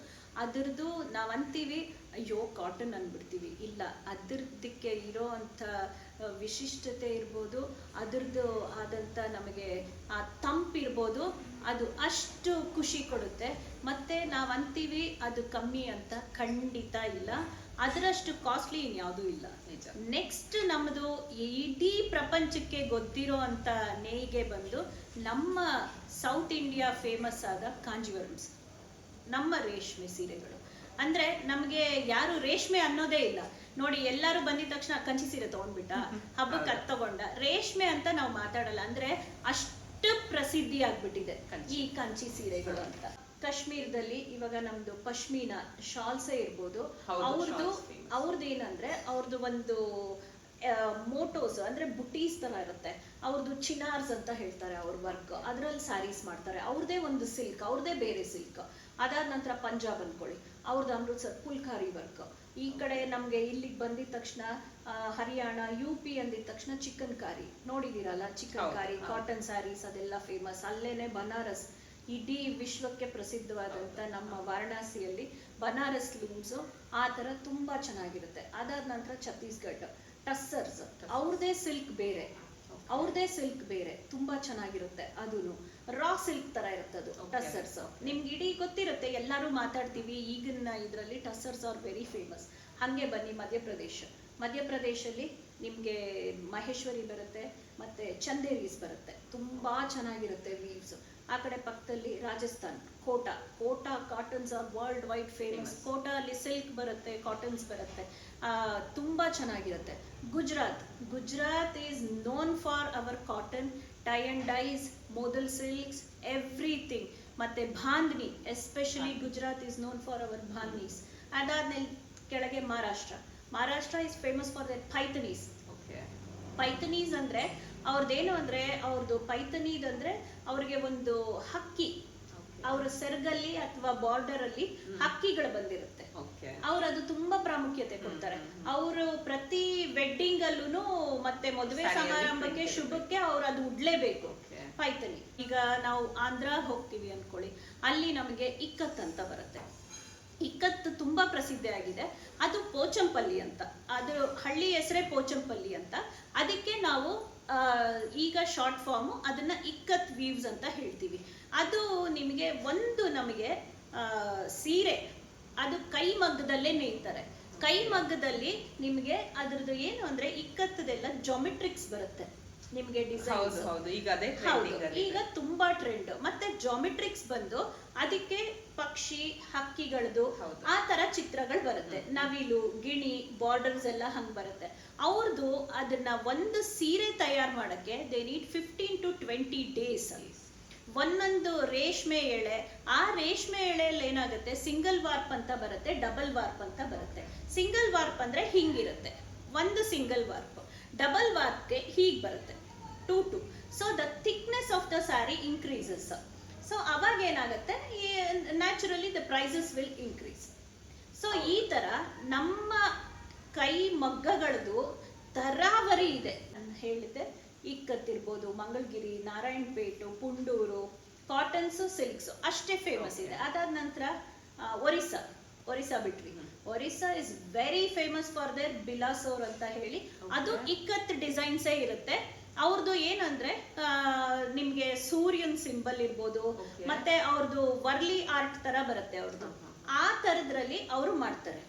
ಅದರದ್ದು ನಾವಂತೀವಿ ಅಯ್ಯೋ ಕಾಟನ್ ಅಂದ್ಬಿಡ್ತೀವಿ. ಇಲ್ಲ, ಅದಕ್ಕೆ ಇರೋ ಅಂತ ವಿಶಿಷ್ಟತೆ ಇರ್ಬೋದು, ಅದರದ್ದು ಆದಂತ ನಮಗೆ ಆ ತಂಪಿರ್ಬೋದು, ಅದು ಅಷ್ಟು ಖುಷಿ ಕೊಡುತ್ತೆ. ಮತ್ತೆ ನಾವಂತೀವಿ ಅದು ಕಮ್ಮಿ ಅಂತ, ಖಂಡಿತ ಇಲ್ಲ. ಅದರಷ್ಟು ಕಾಸ್ಟ್ಲಿ ಇನ್ಯಾವುದೂ ಇಲ್ಲ. ನೆಕ್ಸ್ಟ್ ನಮ್ಮದು ಇಡೀ ಪ್ರಪಂಚಕ್ಕೆ ಗೊತ್ತಿರೋ ಅಂತ ನೇಯ್ಗೆ ಬಂದು ನಮ್ಮ ಸೌತ್ ಇಂಡಿಯಾ ಫೇಮಸ್ ಆದ ಕಾಂಜೀವರಮ್ಸ್, ನಮ್ಮ ರೇಷ್ಮೆ ಸೀರೆಗಳು. ಅಂದ್ರೆ ನಮ್ಗೆ ಯಾರು ರೇಷ್ಮೆ ಅನ್ನೋದೇ ಇಲ್ಲ ನೋಡಿ. ಎಲ್ಲಾರು ಬಂದಿದ ತಕ್ಷಣ ಕಂಚಿ ಸೀರೆ ತಗೊಂಡ್ಬಿಟ್ಟ, ಹಬ್ಬಕ್ಕೆ ಅದ್ ತಗೊಂಡ, ರೇಷ್ಮೆ ಅಂತ ನಾವು ಮಾತಾಡಲ್ಲ. ಅಂದ್ರೆ ಅಷ್ಟು ಪ್ರಸಿದ್ಧಿ ಆಗ್ಬಿಟ್ಟಿದೆ ಈ ಕಂಚಿ ಸೀರೆಗಳು ಅಂತ. ಕಾಶ್ಮೀರದಲ್ಲಿ ಇವಾಗ ನಮ್ದು ಪಶ್ಮೀನಾ ಶಾಲ್ಸೇ ಇರ್ಬೋದು, ಅವ್ರದ್ದು ಏನಂದ್ರೆ ಅವ್ರದ್ದು ಒಂದು ಮೋಟೋಸ್ ಅಂದ್ರೆ ಬುಟೀಸ್ ತರ ಇರುತ್ತೆ. ಅವ್ರದ್ದು ಚಿನಾರ್ಸ್ ಅಂತ ಹೇಳ್ತಾರೆ ಅವ್ರ ವರ್ಕ್. ಅದ್ರಲ್ಲಿ ಸ್ಯಾರೀಸ್ ಮಾಡ್ತಾರೆ. ಅವ್ರದೇ ಒಂದು ಸಿಲ್ಕ್, ಅವ್ರದೇ ಬೇರೆ ಸಿಲ್ಕ್. ಅದಾದ ನಂತರ ಪಂಜಾಬ್ ಅನ್ಕೊಳ್ಳಿ, ಅವ್ರದ್ದು ಅಮೃತ್ಸರ್ ಫುಲ್ಕಾರಿ ವರ್ಕ್. ಈ ಕಡೆ ನಮ್ಗೆ ಇಲ್ಲಿಗೆ ಬಂದಿದ ತಕ್ಷಣ ಹರಿಯಾಣ, UP ಅಂದಿದ ತಕ್ಷಣ ಚಿಕನ್ ಕಾರಿ ನೋಡಿದಿರಲ್ಲ, ಚಿಕನ್ ಕಾರಿ ಕಾಟನ್ ಸ್ಯಾರೀಸ್ ಅದೆಲ್ಲ ಫೇಮಸ್. ಅಲ್ಲೇನೆ ಬನಾರಸ್, ಇಡೀ ವಿಶ್ವಕ್ಕೆ ಪ್ರಸಿದ್ಧವಾದಂತ ನಮ್ಮ ವಾರಣಾಸಿಯಲ್ಲಿ ಬನಾರಸ್ ಲೂಮ್ಸ್ ಆ ತರ ತುಂಬಾ ಚೆನ್ನಾಗಿರುತ್ತೆ. ಅದಾದ ನಂತರ ಛತ್ತೀಸ್ಗಢ ಟಸ್ಸರ್ಸ್, ಅವ್ರದೇ ಸಿಲ್ಕ್ ಬೇರೆ ತುಂಬಾ ಚೆನ್ನಾಗಿರುತ್ತೆ. ಅದೂನು ರಾ ಸಿಲ್ಕ್ ತರ ಇರುತ್ತೆ ಅದು ಟಸ್ಸರ್ಸ್. ನಿಮ್ಗೆ ಇಡೀ ಗೊತ್ತಿರುತ್ತೆ, ಎಲ್ಲಾರು ಮಾತಾಡ್ತೀವಿ ಈಗಿನ ಇದ್ರಲ್ಲಿ ಟಸ್ಸರ್ಸ್ ಆರ್ ವೆರಿ ಫೇಮಸ್. ಹಂಗೆ ಬನ್ನಿ ಮಧ್ಯಪ್ರದೇಶಲ್ಲಿ ನಿಮ್ಗೆ ಮಹೇಶ್ವರಿ ಬರುತ್ತೆ, ಮತ್ತೆ ಚಂದೇರೀಸ್ ಬರುತ್ತೆ, ತುಂಬಾ ಚೆನ್ನಾಗಿರುತ್ತೆ ವೀವ್ಸ್. ಆ ಕಡೆ ಪಕ್ಕದಲ್ಲಿ Rajasthan Kota cottons are world wide famous. Kota ಅಲ್ಲಿ ಸಿಲ್ಕ್ ಬರುತ್ತೆ, ಕಾಟನ್ಸ್ ಬರುತ್ತೆ, ತುಂಬಾ ಚೆನ್ನಾಗಿರುತ್ತೆ. Gujarat is known for our cotton, tie and dyes, modal silks, everything. ಮತ್ತೆ bandhani, especially Gujarat is known for our bandhanis. ಅದಾದ್ಮೇಲೆ ಕೆಳಗೆ Maharashtra is famous for their paithanis. ಅಂದ್ರೆ ಅವ್ರದ್ದೇನು ಅಂದ್ರೆ ಅವ್ರದ್ದು ಪೈಥನೀದಂದ್ರೆ ಅವ್ರಿಗೆ ಒಂದು ಹಕ್ಕಿ, ಅವ್ರ ಸೆರಗಲ್ಲಿ ಅಥವಾ ಬಾರ್ಡರ್ ಅಲ್ಲಿ ಹಕ್ಕಿಗಳು ಬಂದಿರುತ್ತೆ. ಅವ್ರು ಅದು ತುಂಬಾ ಪ್ರಾಮುಖ್ಯತೆ ಕೊಡ್ತಾರೆ. ಅವರು ಪ್ರತಿ ವೆಡ್ಡಿಂಗ್ ಅಲ್ಲೂ ಮತ್ತೆ ಮದುವೆ ಸಮಾರಂಭಕ್ಕೆ ಶುಭಕ್ಕೆ ಅವ್ರು ಅದು ಉಡ್ಲೇಬೇಕು ಪೈಥನಿ. ಈಗ ನಾವು ಆಂಧ್ರ ಹೋಗ್ತೀವಿ ಅನ್ಕೊಳ್ಳಿ, ಅಲ್ಲಿ ನಮಗೆ ಇಕ್ಕತ್ ಅಂತ ಬರುತ್ತೆ. ಇಕ್ಕತ್ತು ತುಂಬಾ ಪ್ರಸಿದ್ಧಿ ಆಗಿದೆ. ಅದು ಪೋಚಂಪಲ್ಲಿ ಅಂತ, ಅದು ಹಳ್ಳಿ ಹೆಸರೇ ಪೋಚಂಪಲ್ಲಿ ಅಂತ. ಅದಕ್ಕೆ ನಾವು ಈಗ ಶಾರ್ಟ್ ಫಾರ್ಮು ಅದನ್ನ ಇಕ್ಕತ್ ವೀವ್ಸ್ ಅಂತ ಹೇಳ್ತೀವಿ. ಅದು ನಿಮಗೆ ನಮಗೆ ಸೀರೆ ಅದು ಕೈ ಮಗ್ಗದಲ್ಲೇ ನೇಯ್ತಾರೆ. ಕೈ ಮಗ್ಗದಲ್ಲಿ ನಿಮಗೆ ಅದ್ರದ್ದು ಏನು ಅಂದ್ರೆ ಇಕ್ಕತ್ತದೆಲ್ಲ ಜಾಮೆಟ್ರಿಕ್ಸ್ ಬರುತ್ತೆ ನಿಮಗೆ ಡಿಸೈನ್ಸ್. ಈಗ ತುಂಬಾ ಟ್ರೆಂಡ್. ಮತ್ತೆ ಜಾಮೆಟ್ರಿಕ್ಸ್ ಬಂದು ಅದಕ್ಕೆ ಪಕ್ಷಿ ಹಕ್ಕಿಗಳದು ಆ ತರ ಚಿತ್ರಗಳು ಬರುತ್ತೆ. ನವಿಲು ಗಿಣಿ ಬಾರ್ಡರ್ಸ್ ಎಲ್ಲ ಹಂಗ್ ಬರುತ್ತೆ. ಅವ್ರದ್ದು ಅದನ್ನ ಒಂದು ಸೀರೆ ತಯಾರು ಮಾಡಕ್ಕೆ ದೇ ನೀಡ್ 15 to 20 days. ಒಂದೊಂದು ರೇಷ್ಮೆ ಎಳೆ, ಆ ರೇಷ್ಮೆ ಎಳೆಯಲ್ಲಿ ಏನಾಗುತ್ತೆ, ಸಿಂಗಲ್ ವಾರ್ಪ್ ಅಂತ ಬರುತ್ತೆ, ಡಬಲ್ ವಾರ್ಪ್ ಅಂತ ಬರುತ್ತೆ. ಸಿಂಗಲ್ ವಾರ್ಪ್ ಅಂದ್ರೆ ಹಿಂಗಿರುತ್ತೆ, ಒಂದು ಸಿಂಗಲ್ ವಾರ್ಪ್. ಡಬಲ್ ವಾರ್ಪ್ಗೆ ಹೀಗ್ ಬರುತ್ತೆ, 2 so the thickness of the sari increases. So ಅವಾಗ ಏನಾಗುತ್ತೆ, naturally the prices will increase. So ಈ ತರ ನಮ್ಮ ಕೈ ಮಗ್ಗಗಳದು ತರಾವರಿ ಇದೆ. ನಾನು ಹೇಳಿದ್ದೆ, ಇಕ್ಕತ್ತಿರ್ಬೋದು, ಮಂಗಳಗಿರಿ, ನಾರಾಯಣಪೇಟು, ಪುಂಡೂರು, ಕಾಟನ್ಸ್, ಸಿಲ್ಕ್ಸ್ ಅಷ್ಟೇ ಫೇಮಸ್ ಇದೆ. ಅದಾದ ನಂತರ ಒರಿಸ್ಸಾ ಬಿಟ್ವಿ. Orissa is very famous for their Balasore ಅಂತ ಹೇಳಿ. ಅದು ಇಕ್ಕತ್ ಡಿಸೈನ್ಸೇ ಇರುತ್ತೆ. ಅವ್ರದ್ದು ಏನಂದ್ರೆ ನಿಮ್ಗೆ ಸೂರ್ಯನ್ ಸಿಂಬಲ್ ಇರ್ಬೋದು, ಮತ್ತೆ ಅವ್ರದ್ದು ವರ್ಲಿ ಆರ್ಟ್ ತರ ಬರುತ್ತೆ ಅವ್ರದ್ದು. ಆ ತರದ್ರಲ್ಲಿ ಅವರು ಮಾಡ್ತಾರೆ.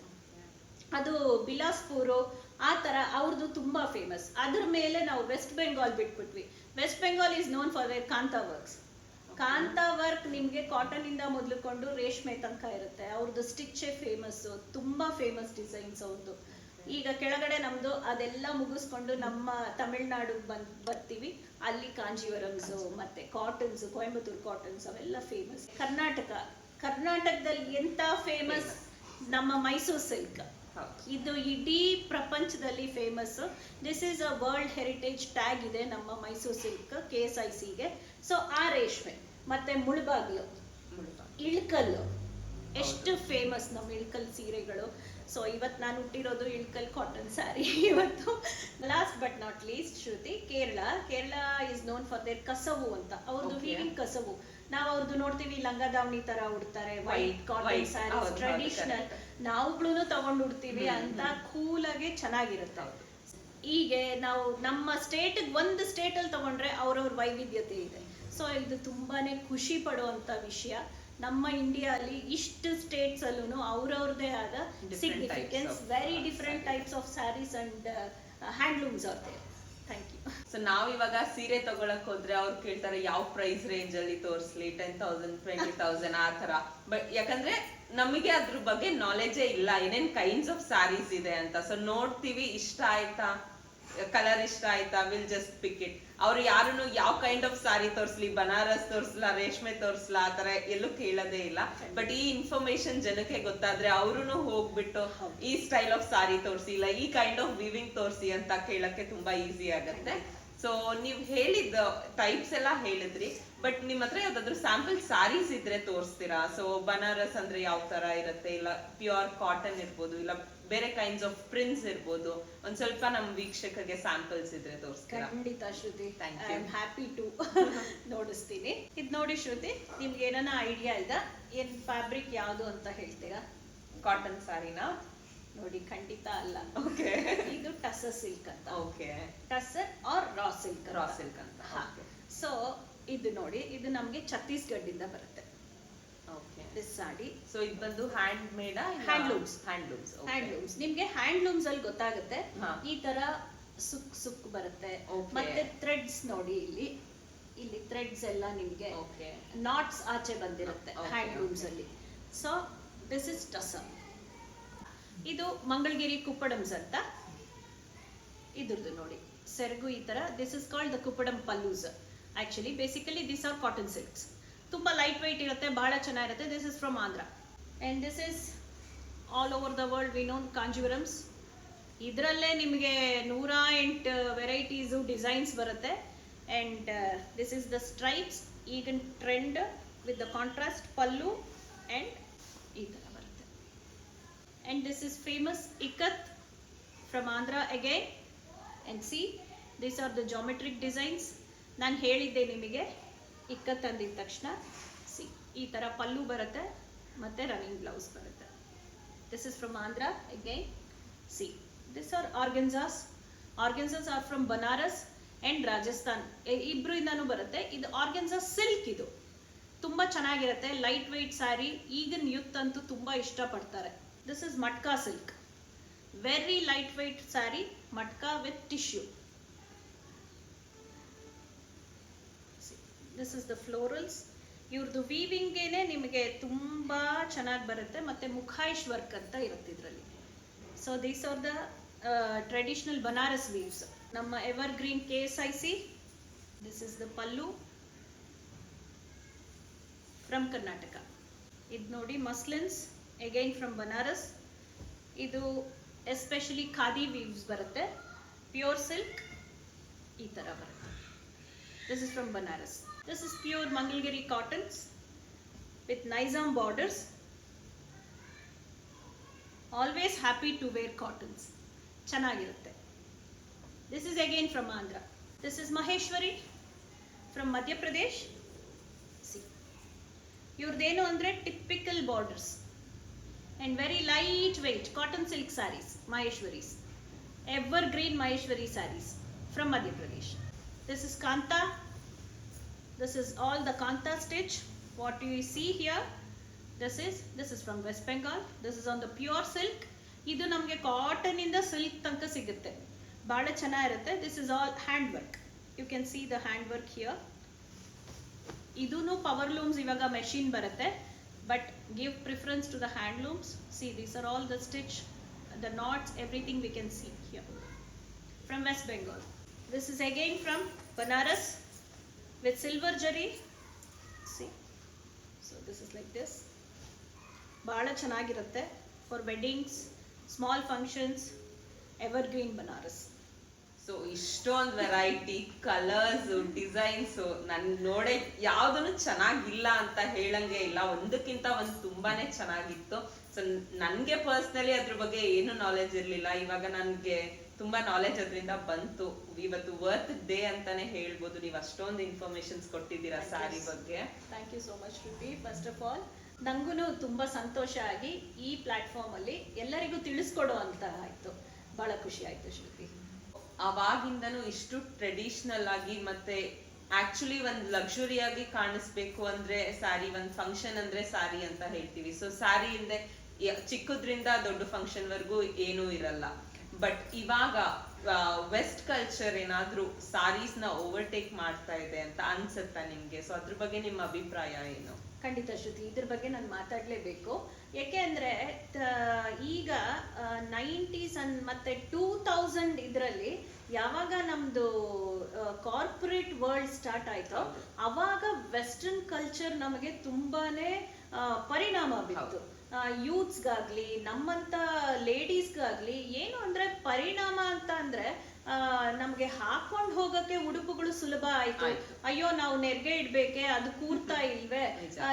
ಅದು ಬಿಲಾಸ್ಪುರು ಆ ತರ ಅವ್ರದ್ದು ತುಂಬಾ ಫೇಮಸ್. ಅದ್ರ ಮೇಲೆ ನಾವು ವೆಸ್ಟ್ ಬೆಂಗಾಲ್ ಬಿಟ್ಬಿಟ್ವಿ. West Bengal is known for their kantha works. Kantha work ನಿಮ್ಗೆ ಕಾಟನ್ ಇಂದ ಮೊದಲುಕೊಂಡು ರೇಷ್ಮೆ ತನಕ ಇರುತ್ತೆ. ಅವ್ರದ್ದು ಸ್ಟಿಚ್ಚೇ ಫೇಮಸ್, ತುಂಬಾ ಫೇಮಸ್ ಡಿಸೈನ್ಸ್ ಅವ್ರದ್ದು. ಈಗ ಕೆಳಗಡೆ ನಮ್ದು ಅದೆಲ್ಲ ಮುಗಿಸ್ಕೊಂಡು ನಮ್ಮ ತಮಿಳ್ನಾಡು ಬರ್ತೀವಿ. ಅಲ್ಲಿ ಕಾಂಜೀವರಮ್ಸ್ ಮತ್ತೆ ಕಾಟನ್ಸ್, ಕೊಯಂಬತ್ತೂರ್ ಕಾಟನ್ಸ್ ಅವೆಲ್ಲ ಫೇಮಸ್. ಕರ್ನಾಟಕದಲ್ಲಿ ಎಂತ ಫೇಮಸ್, ನಮ್ಮ ಮೈಸೂರು ಸಿಲ್ಕ್. ಇದು ಇಡೀ ಪ್ರಪಂಚದಲ್ಲಿ famous. This is a world heritage tag ಇದೆ ನಮ್ಮ ಮೈಸೂರು ಸಿಲ್ಕ್ KSICಗೆ. ಸೊ ಆ ರೇಷ್ಮೆ ಮತ್ತೆ ಮುಳ್ಬಾಗ್ಲು, ಇಳ್ಕಲ್ಲು ಎಷ್ಟು ಫೇಮಸ್ ನಮ್ಮ ಇಳ್ಕಲ್ ಸೀರೆಗಳು. ಸೊ ಇವತ್ತು ನಾನು ಹುಟ್ಟಿರೋದು ಇಳ್ಕಲ್ ಕಾಟನ್ ಸ್ಯಾರಿ ಇವತ್ತು. Last but not least Shruti, Kerala is known for there ಕಸವು ಅಂತ. ಅವ್ರದ್ದು ವೀವಿಂಗ್ ಕಸವು. ನಾವು ಅವ್ರದ್ದು ನೋಡ್ತೀವಿ, ಲಂಗ ದಾವಣಿ ತರ ಉಡ್ತಾರೆ, ವೈಟ್ ಕಾಟನ್ ಸ್ಯಾರೀಸ್ ಟ್ರೆಡಿಷನಲ್. ನಾವುಗಳು ತಗೊಂಡು ಉಡ್ತೀವಿ ಅಂತ ಕೂಲ್ ಆಗಿ ಚೆನ್ನಾಗಿರುತ್ತೆ. ಹೀಗೆ ನಾವು ನಮ್ಮ ಒಂದು ಸ್ಟೇಟ್ ಅಲ್ಲಿ ತಗೊಂಡ್ರೆ ಅವ್ರವ್ರ ವೈವಿಧ್ಯತೆ ಇದೆ. ಸೊ ಇದು ತುಂಬಾನೇ ಖುಷಿ ಪಡುವಂತ ವಿಷಯ. ನಮ್ಮ ಇಂಡಿಯಾ ಅಲ್ಲಿ ಇಷ್ಟು ಸ್ಟೇಟ್ಸ್ ಅಲ್ಲೂ ಅವ್ರವ್ರದೇ ಆದ significance, very different types of saris and handlooms are there. Thank you. So ನಾವ್ ಇವಾಗ ಸೀರೆ ತಗೊಳಕ್ ಹೋದ್ರೆ ಅವ್ರು ಕೇಳ್ತಾರೆ ಯಾವ ಪ್ರೈಸ್ ರೇಂಜ್ ಅಲ್ಲಿ ತೋರಿಸ್ಲಿ, 10,000 20,000 ಆ ತರ. ಬಟ್ ಯಾಕಂದ್ರೆ ನಮಗೆ ಅದ್ರ ಬಗ್ಗೆ ನಾಲೆಜೇ ಇಲ್ಲ, ಏನೇನ್ ಕೈಂಡ್ಸ್ ಆಫ್ ಸ್ಯಾರೀಸ್ ಇದೆ ಅಂತ. ಸೊ ನೋಡ್ತೀವಿ, ಇಷ್ಟ ಆಯ್ತಾ, ಕಲರ್ ಇಷ್ಟ ಆಯ್ತಾ, ವಿಲ್ ಜಸ್ಟ್ ಪಿಕ್ ಇಟ್. ಅವ್ರು ಯಾರನ್ನು ಯಾವ ಕೈಂಡ್ ಆಫ್ ಸ್ಯಾರಿ ತೋರಿಸ್ಲಿ, ಬನಾರಸ್ ತೋರಿಸ್ಲಾ, ರೇಷ್ಮೆ ತೋರಿಸ್ಲಾ, ಆ ತರ ಎಲ್ಲೂ ಕೇಳೋದೇ ಇಲ್ಲ. ಬಟ್ ಈ ಇನ್ಫಾರ್ಮೇಶನ್ ಜನಕ್ಕೆ ಗೊತ್ತಾದ್ರೆ ಅವ್ರು ಹೋಗ್ಬಿಟ್ಟು ಈ ಸ್ಟೈಲ್ ಆಫ್ ಸ್ಯಾರಿ ತೋರಿಸಿ, ಇಲ್ಲ ಈ ಕೈಂಡ್ ಆಫ್ ವಿವಿಂಗ್ ತೋರಿಸಿ ಅಂತ ಕೇಳಕ್ಕೆ ತುಂಬಾ ಈಸಿ ಆಗತ್ತೆ. ಸೊ ನೀವ್ ಹೇಳಿದ ಟೈಪ್ಸ್ ಎಲ್ಲ ಹೇಳಿದ್ರಿ, ಬಟ್ ನಿಮ್ ಹತ್ರ ಯಾವ್ದಾದ್ರು ಸ್ಯಾಂಪಲ್ ಸ್ಯಾರೀಸ್ ಇದ್ರೆ ತೋರಿಸ್ತೀರಾ? ಸೊ ಬನಾರಸ್ ಅಂದ್ರೆ ಯಾವ ತರ ಇರುತ್ತೆ, ಇಲ್ಲ ಪ್ಯೂರ್ ಕಾಟನ್ ಇರ್ಬೋದು, ಇಲ್ಲ ಬೇರೆ ಕೈಂಡ್ಸ್ ಆಫ್ ಪ್ರಿಂಟ್ಸ್ ಇರ್ಬೋದು, ಒಂದ್ ಸ್ವಲ್ಪ ನಮ್ ವೀಕ್ಷಕರಿಗೆ ಸ್ಯಾಂಪಲ್ಸ್ ಇದ್ರೆ ತೋರಿಸ್ತೀರಾ? ಖಂಡಿತ ಶ್ರುತಿ, ಐ ಆಮ್ ಹ್ಯಾಪಿ ಟು ನೋಡಿಸ್ತೀನಿ. ಇದ್ ನೋಡಿ ಶ್ರುತಿ, ನಿಮ್ಗೆ ಏನಾನ ಐಡಿಯಾ ಇದೆ ಏನ್ ಫ್ಯಾಬ್ರಿಕ್ ಯಾವ್ದು ಅಂತ ಹೇಳ್ತೀರಾ? ಕಾಟನ್ ಸ್ಯಾರಿನಾ? ನೋಡಿ, ಖಂಡಿತ ಅಲ್ಲ. ಓಕೆ, ಇದು ಟಸರ್ ಸಿಲ್ಕ್ ಅಂತ. Okay, tussar or raw silk ಅಂತ. ಸೊ ಇದು ನೋಡಿ, ಇದು ನಮ್ಗೆ ಛತ್ತೀಸ್ಗಢ ಇಂದ ಬರುತ್ತೆ. Okay, this sari. ಸೊ ಇದು ಬಂದು ಹ್ಯಾಂಡ್ ಮೇಡ್, ಹ್ಯಾಂಡ್ಲೂಮ್ಸ್. ನಿಮ್ಗೆ ಹ್ಯಾಂಡ್ಲೂಮ್ಸ್ ಅಲ್ಲಿ ಗೊತ್ತಾಗುತ್ತೆ. ಈ ತರ ಸುಕ್ ಬರುತ್ತೆ. ಮತ್ತೆ ಥ್ರೆಡ್ಸ್ ನೋಡಿ, ಇಲ್ಲಿ ಥ್ರೆಡ್ಸ್ ಎಲ್ಲ ನಿಮ್ಗೆ ನಾಟ್ಸ್ ಆಚೆ ಬಂದಿರುತ್ತೆ ಹ್ಯಾಂಡ್ಲೂಮ್ಸ್ ಅಲ್ಲಿ. So this is tussar. ಇದು ಮಂಗಳಗಿರಿ ಕುಪ್ಪಡಮ್ಸ್ ಅಂತ. ಇದ್ರದ್ದು ನೋಡಿ ಸೆರಗು ಈ ತರ. This is called the kuppadam pallus. Actually basically this are cotton silks. ತುಂಬಾ ಲೈಟ್ ವೈಟ್ ಇರುತ್ತೆ, ಬಹಳ ಚೆನ್ನಾಗಿರುತ್ತೆ. This is from Andhra and this is all over the world we known Kanjeevarams. ಇದರಲ್ಲೇ ನಿಮಗೆ 108 ವೆರೈಟೀಸ್ ಡಿಸೈನ್ಸ್ ಬರುತ್ತೆ. And this is the stripes, ಈಗಿನ trend with the contrast pallu and ಈ ತರ ಬರುತ್ತೆ. And this is famous ikat from Andhra again. And C, these are the geometric designs. ನಾನು ಹೇಳಿದ್ದೆ ನಿಮಗೆ ಇಕ್ಕತ್ ಅಂದಿದ ತಕ್ಷಣ, ಸಿ ಈ ತರ ಪಲ್ಲು ಬರುತ್ತೆ ಮತ್ತೆ ರನ್ನಿಂಗ್ ಬ್ಲೌಸ್ ಬರುತ್ತೆ. This is from Andhra again. See, these are organzas. Organzas are from Banaras and Rajasthan. ಇಬ್ರು ಇಂದಾನು ಬರುತ್ತೆ. ಇದು organza silk. ಇದು ತುಂಬಾ ಚೆನ್ನಾಗಿರುತ್ತೆ, ಲೈಟ್ ವೆಯ್ಟ್ ಸ್ಯಾರಿ. ಈಗಿನ ಯೂತ್ ಅಂತೂ ತುಂಬಾ ಇಷ್ಟ ಪಡ್ತಾರೆ. This is matka silk. Very light weight saree, matka with tissue. See, this is the florals. ಇವ್ರದ್ದು ವೀವಿಂಗೇನೆ ನಿಮಗೆ ತುಂಬಾ ಚೆನ್ನಾಗಿ ಬರುತ್ತೆ, ಮತ್ತೆ ಮುಖಾಯಿಶ್ ವರ್ಕ್ ಅಂತ ಇರುತ್ತೆ ಇದರಲ್ಲಿ. So these are the traditional Banaras weaves. ನಮ್ಮ evergreen KSIC. This is the pallu from Karnataka. ಇದು ನೋಡಿ ಮಸ್ಲಿನ್ಸ್ ಅಗೈನ್ ಫ್ರಮ್ ಬನಾರಸ್. ಇದು ಎಸ್ಪೆಷಲಿ ಖಾದಿ ವೀವ್ಸ್ ಬರುತ್ತೆ, ಪ್ಯೂರ್ ಸಿಲ್ಕ್ ಈ ತರ ಬರುತ್ತೆ. This is from Banaras. This is pure Mangalgiri cottons with Nizam borders. Always happy to wear cottons. Chanagirutte. This is again from Andhra. This is Maheshwari from Madhya Pradesh. See, ivrudenu andre typical borders and very light weight cotton silk sarees, Maheshwaris. Evergreen Maheshwari sarees from Madhya Pradesh. This is Kanta. This is all the Kanta stitch. What you see here, this is from West Bengal. This is on the pure silk. Idu namge cotton inda silk tanka sigutte, baala chennairutte. This is all hand work. You can see the hand work here. Idunu power looms ivaga machine barutte, but give preference to the hand looms. See, these are all the stitch, the knots, everything we can see here from West Bengal. This is again from Banaras with silver jari. See, so this is like this. Baala chanagirutte for weddings, small functions, evergreen Banaras. So ಇಷ್ಟೊಂದು variety colours designs ನನ್ ನೋಡೆ ಯಾವ್ದನ್ನು ಚೆನ್ನಾಗಿಲ್ಲ ಅಂತ ಹೇಳಂಗೆ ಇಲ್ಲ, ಒಂದಕ್ಕಿಂತ ಒಂದು ತುಂಬಾನೇ ಚೆನ್ನಾಗಿತ್ತು. ಸೊ ನನ್ಗೆ ಪರ್ಸ್ನಲಿ ಅದ್ರ ಬಗ್ಗೆ ಏನು ನಾಲೆಜ್ ಇರ್ಲಿಲ್ಲ, ಇವಾಗ ನನ್ಗೆ ತುಂಬಾ ನಾಲೆಜ್ ಅದರಿಂದ ಬಂತು. ಇವತ್ತು ವರ್ತ್ ಡೇ ಅಂತಾನೆ ಹೇಳ್ಬೋದು, ನೀವು ಅಷ್ಟೊಂದು ಇನ್ಫಾರ್ಮೇಶನ್ಸ್ ಕೊಟ್ಟಿದ್ದೀರಾ ಸ್ಯಾರಿ ಬಗ್ಗೆ. Thank you so much Shruti. First of all ನಂಗೂ ತುಂಬಾ ಸಂತೋಷ ಆಗಿ ಈ ಪ್ಲಾಟ್ಫಾರ್ಮ್ ಅಲ್ಲಿ ಎಲ್ಲರಿಗೂ ತಿಳಿಸ್ಕೊಡೋ ಅಂತ ಆಯ್ತು, ಬಹಳ ಖುಷಿ ಆಯ್ತು ಶ್ರುತಿ. ಅವಾಗಿಂದನೂ ಇಷ್ಟು ಟ್ರೆಡಿಷನಲ್ ಆಗಿ ಮತ್ತೆ ಆಕ್ಚುಲಿ ಒಂದ್ ಲಕ್ಸುರಿ ಆಗಿ ಕಾಣಿಸ್ಬೇಕು ಅಂದ್ರೆ ಸ್ಯಾರಿ, ಒಂದ್ ಫಂಕ್ಷನ್ ಅಂದ್ರೆ ಸ್ಯಾರಿ ಅಂತ ಹೇಳ್ತೀವಿ. ಸೊ ಸ್ಯಾರಿ ಇಲ್ದೆ ಚಿಕ್ಕದ್ರಿಂದ ದೊಡ್ಡ ಫಂಕ್ಷನ್ ವರ್ಗೂ ಏನೂ ಇರಲ್ಲ. ಬಟ್ ಇವಾಗ ವೆಸ್ಟ್ ಕಲ್ಚರ್ ಏನಾದ್ರೂ ಸಾರೀಸ್ ನ ಓವರ್ಟೇಕ್ ಮಾಡ್ತಾ ಇದೆ ಅಂತ ಅನ್ಸುತ್ತಾ ನಿಮ್ಗೆ? ಸೊ ಅದ್ರ ಬಗ್ಗೆ ನಿಮ್ಮ ಅಭಿಪ್ರಾಯ ಏನು? ಖಂಡಿತ ಶ್ರುತಿ, ಇದ್ರ ಬಗ್ಗೆ ನಾನು ಮಾತಾಡ್ಲೇಬೇಕು. ಯಾಕೆ ಅಂದ್ರೆ ಈಗ 90s ಮತ್ತೆ 2000 ಇದರಲ್ಲಿ ಯಾವಾಗ ನಮ್ದು ಕಾರ್ಪೊರೇಟ್ ವರ್ಲ್ಡ್ ಸ್ಟಾರ್ಟ್ ಆಯ್ತೋ ಅವಾಗ ವೆಸ್ಟರ್ನ್ ಕಲ್ಚರ್ ನಮಗೆ ತುಂಬಾನೇ ಪರಿಣಾಮ ಬಿತ್ತು. ಯೂತ್ಸ್ಗಾಗ್ಲಿ ನಮ್ಮಂತ ಲೇಡೀಸ್ಗಾಗ್ಲಿ ಏನು ಅಂದ್ರೆ ಪರಿಣಾಮ ಅಂತ ಅಂದ್ರೆ ನಮ್ಗೆ ಹಾಕೊಂಡ್ ಹೋಗಕ್ಕೆ ಉಡುಪುಗಳು ಸುಲಭ ಆಯ್ತು. ಅಯ್ಯೋ ನಾವು ನೆರ್ಗೆ ಇಡ್ಬೇಕೆ, ಅದು ಕೂರ್ತಾ ಇಲ್ವೇ,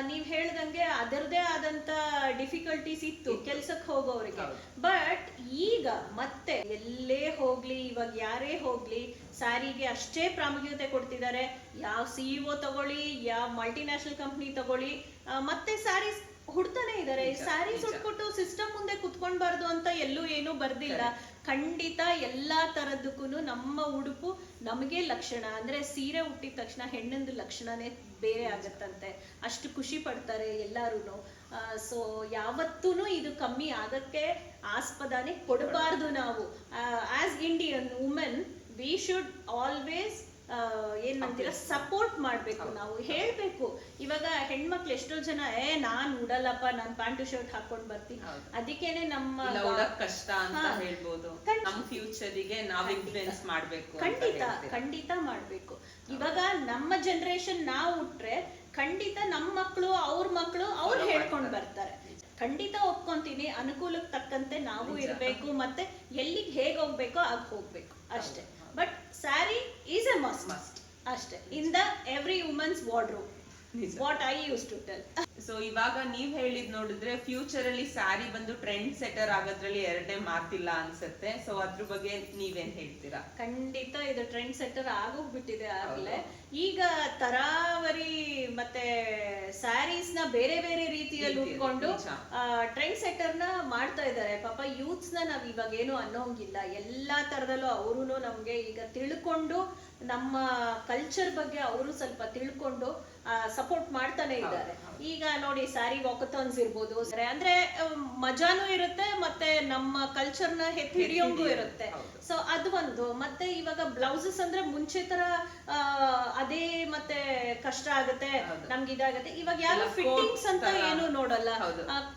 ನೀವ್ ಹೇಳ್ದಂಗೆ ಅದರದೇ ಆದಂತ ಡಿಫಿಕಲ್ಟೀಸ್ ಇತ್ತು ಕೆಲ್ಸಕ್ಕೆ ಹೋಗೋರಿಗೆ. ಬಟ್ ಈಗ ಮತ್ತೆ ಎಲ್ಲೇ ಹೋಗ್ಲಿ, ಇವಾಗ ಯಾರೇ ಹೋಗ್ಲಿ ಸ್ಯಾರಿಗೆ ಅಷ್ಟೇ ಪ್ರಾಮುಖ್ಯತೆ ಕೊಡ್ತಿದ್ದಾರೆ. ಯಾವ CEO ತಗೊಳ್ಳಿ, ಯಾವ ಮಲ್ಟಿನ್ಯಾಷನಲ್ ಕಂಪ್ನಿ ತಗೊಳ್ಳಿ, ಮತ್ತೆ ಸ್ಯಾರೀಸ್ ಹುಡ್ತಾನೆ ಇದಾರೆ. ಸ್ಯಾರೀಸ್ ಉಟ್ಕೊಟ್ಟು ಸಿಸ್ಟಮ್ ಮುಂದೆ ಕುತ್ಕೊಂಡ್ಬಾರ್ದು ಅಂತ ಎಲ್ಲೂ ಏನೂ ಬರ್ದಿಲ್ಲ. ಖಂಡಿತ ಎಲ್ಲಾ ತರದಕ್ಕೂ ನಮ್ಮ ಉಡುಪು ನಮಗೆ ಲಕ್ಷಣ ಅಂದ್ರೆ ಸೀರೆ ಉಟ್ಟಿದ ತಕ್ಷಣ ಹೆಣ್ಣಂದು ಲಕ್ಷಣನೇ ಬೇರೆ ಆಗತ್ತಂತೆ, ಅಷ್ಟು ಖುಷಿ ಪಡ್ತಾರೆ ಎಲ್ಲಾರು. ಸೊ ಯಾವತ್ತೂ ಇದು ಕಮ್ಮಿ ಆಗಕ್ಕೆ ಆಸ್ಪದನೆ ಕೊಡಬಾರ್ದು. ನಾವು as Indian women we should always ಏನಂತೀರ ಸಪೋರ್ಟ್ ಮಾಡ್ಬೇಕು, ನಾವು ಹೇಳ್ಬೇಕು. ಇವಾಗ ಹೆಣ್ಮಕ್ಳು ಎಷ್ಟೋ ಜನ ನಾನ್ ಉಡಲ್ಲಪ್ಪ, ನಾನ್ ಪ್ಯಾಂಟು ಶರ್ಟ್ ಹಾಕೊಂಡ್ ಬರ್ತೀನಿ, ಅದಕ್ಕೇನೆ ನಮ್ಮ ಕಷ್ಟ ಅಂತ ಹೇಳ್ಬೋದು. ನಮ್ಮ ಫ್ಯೂಚರಿಗೆ ನಾವು ಇನ್ಫ್ಲುಯೆನ್ಸ್ ಮಾಡ್ಬೇಕು. ಖಂಡಿತ ಮಾಡ್ಬೇಕು. ಇವಾಗ ನಮ್ಮ ಜನರೇಷನ್ ನಾವು ಉಟ್ರೆ ಖಂಡಿತ ನಮ್ಮ ಮಕ್ಕಳು ಅವ್ರ ಮಕ್ಕಳು ಅವ್ರು ಹೇಳ್ಕೊಂಡ್ ಬರ್ತಾರೆ. ಖಂಡಿತ ಒಪ್ಕೊಂತೀನಿ, ಅನುಕೂಲಕ್ಕೆ ತಕ್ಕಂತೆ ನಾವು ಇರ್ಬೇಕು, ಮತ್ತೆ ಎಲ್ಲಿಗೆ ಹೇಗ್ ಹೋಗ್ಬೇಕೋ ಆಗ ಹೋಗ್ಬೇಕು ಅಷ್ಟೇ. But sari is a must ಅಷ್ಟೇ, in the every woman's wardrobe, what I use to tell. So ಇವಾಗ ನೀವ್ ಹೇಳಿದ್ ನೋಡಿದ್ರೆ ಫ್ಯೂಚರ್ ಅಲ್ಲಿ ಸ್ಯಾರಿ ಬಂದು ಟ್ರೆಂಡ್ ಸೆಟರ್ ಆಗೋದ್ರಲ್ಲಿ ಎರಡನೇ ಮಾತಿಲ್ಲ ಅನ್ಸುತ್ತೆ. ಸೊ ಅದ್ರ ಬಗ್ಗೆ ನೀವೇನ್ ಹೇಳ್ತೀರಾ? ಖಂಡಿತ ಇದು ಟ್ರೆಂಡ್ ಸೆಟ್ಟರ್ ಆಗೋಗ್ಬಿಟ್ಟಿದೆ ಆಗ್ಲೇ. ಈಗ ತರಾವರಿ ಮತ್ತೆ ಸ್ಯಾರೀಸ್ ನ ಬೇರೆ ಬೇರೆ ರೀತಿಯಲ್ಲಿ ಉಟ್ಕೊಂಡು ಟ್ರೆಂಡ್ ಸೆಟ್ಟರ್ ನ ಮಾಡ್ತಾ ಇದ್ದಾರೆ. ಪಾಪ ಯೂತ್ಸ್ ನ ನಾವ್ ಇವಾಗ ಏನು ಅನ್ನೋಂಗಿಲ್ಲ, ಎಲ್ಲಾ ತರದಲ್ಲೂ ಅವರು ನಮ್ಗೆ ಈಗ ತಿಳ್ಕೊಂಡು ನಮ್ಮ ಕಲ್ಚರ್ ಬಗ್ಗೆ ಅವರು ಸ್ವಲ್ಪ ತಿಳ್ಕೊಂಡು ಸಪೋರ್ಟ್ ಮಾಡ್ತಾನೆ ಇದ್ದಾರೆ. ಈಗ ನೋಡಿ ಸ್ಯಾರಿ ವಾಕಥಾನ್ಸ್ ಇರ್ಬೋದು, ಅಂದ್ರೆ ಮಜಾನು ಇರುತ್ತೆ ಮತ್ತೆ ನಮ್ಮ ಕಲ್ಚರ್ ನ ಎತ್ತಿ ಹಿಡಿಯೋಂಗೂ ಇರುತ್ತೆ. ಸೊ ಅದು ಒಂದು. ಮತ್ತೆ ಇವಾಗ ಬ್ಲೌಸಸ್ ಅಂದ್ರೆ ಮುಂಚೆ ತರ ಅದೇ ಮತ್ತೆ ಕಷ್ಟ ಆಗುತ್ತೆ, ನಮ್ಗೆ ಇದಾಗತ್ತೆ. ಇವಾಗ ಯಾರು ಫಿಟ್ಟಿಂಗ್ಸ್ ಅಂತ ಏನು ನೋಡಲ್ಲ,